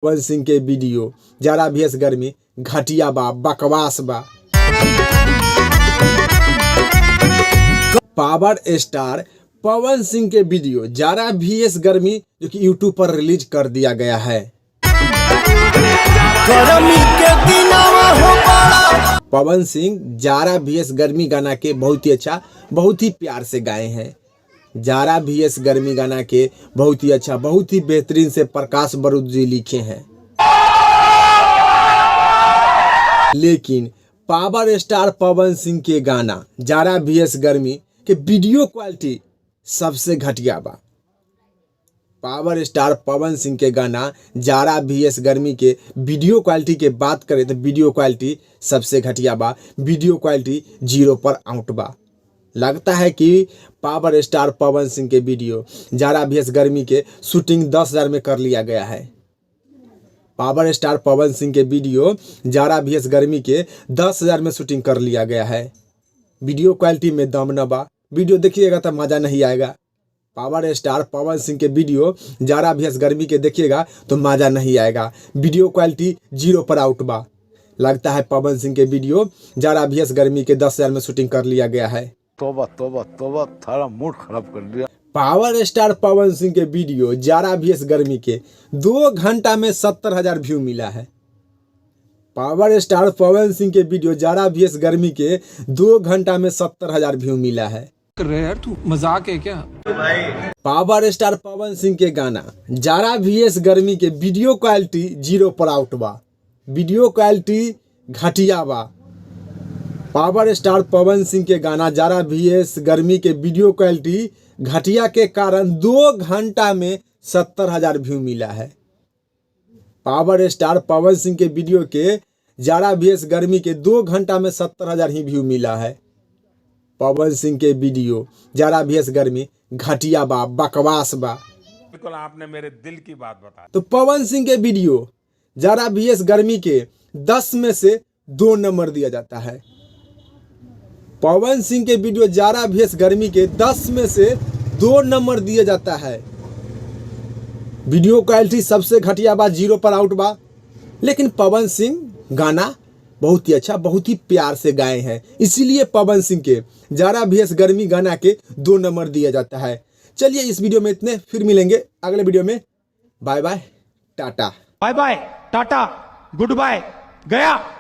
पवन सिंह के वीडियो जरा भी गर्मी घटिया बा, बकवास बा। पावर स्टार पवन सिंह के वीडियो जरा भी गर्मी जो कि यूट्यूब पर रिलीज कर दिया गया है। पवन सिंह जारा भी गर्मी गाना के बहुत ही अच्छा, बहुत ही प्यार से गाए हैं। जारा भी गर्मी गाना के बहुत ही अच्छा, बहुत ही बेहतरीन से प्रकाश बारूद जी लिखे हैं। लेकिन पावर स्टार पवन सिंह के गाना जारा भी गर्मी के वीडियो क्वालिटी सबसे घटिया बा। पावर स्टार पवन सिंह के गाना जारा भी गर्मी के वीडियो क्वालिटी के बात करें तो वीडियो क्वालिटी सबसे घटिया बा। वीडियो क्वालिटी 0 पर आउट बा। लगता है कि पावर स्टार पवन सिंह के वीडियो जारा भी गर्मी के शूटिंग 10,000 में कर लिया गया है। पावर स्टार पवन सिंह के वीडियो जारा भी गर्मी के 10,000 में शूटिंग कर लिया गया है। वीडियो क्वालिटी में दम न बा। वीडियो देखिएगा तो मज़ा नहीं आएगा। पावर स्टार पवन सिंह के वीडियो जारा भी गर्मी के देखिएगा तो मज़ा नहीं आएगा। वीडियो क्वालिटी 0 पर आउट बा। लगता है पवन सिंह के वीडियो जारा भी गर्मी के 10,000 में शूटिंग कर लिया गया है। तोबा तोबा तोबा, थारा मूड खराब कर दिया। पावर स्टार पवन सिंह के वीडियो जारा भी गर्मी के 2 घंटा में 70,000 व्यू मिला है। पावर स्टार पवन सिंह के वीडियो जारा भी गर्मी के 2 घंटा में 70,000 व्यू मिला है। कर रहे यार, तू मजाक है क्या? पावर स्टार पवन सिंह के गाना जारा भी गर्मी के वीडियो क्वालिटी 0 पर आउट बा। वीडियो क्वालिटी घटिया बा। पावर स्टार पवन सिंह के गाना जारा भी गर्मी के वीडियो क्वालिटी घटिया के कारण 2 घंटा में 70,000 व्यू मिला है। पावर स्टार पवन सिंह के वीडियो के जारा भी गर्मी के 2 घंटा में 70,000 ही व्यू मिला है। पवन सिंह के वीडियो जारा भी गर्मी घटिया बा, बकवास बा। बिल्कुल आपने मेरे दिल की बात बता दी। तो पवन सिंह के वीडियो जारा भी गर्मी के 10 में से 2 नंबर दिया जाता है। पवन सिंह के वीडियो जारा भी गर्मी के 10 में से 2 नंबर दिया जाता है। वीडियो क्वालिटी सबसे घटिया बा, 0 पर आउट बा। लेकिन पवन सिंह गाना बहुत ही अच्छा, बहुत ही प्यार से गाए हैं, इसीलिए पवन सिंह के जारा भी गर्मी गाना के 2 नंबर दिया जाता है। चलिए इस वीडियो में इतने, फिर मिलेंगे अगले वीडियो में। Bye bye, tata. Bye bye, tata, goodbye, गया।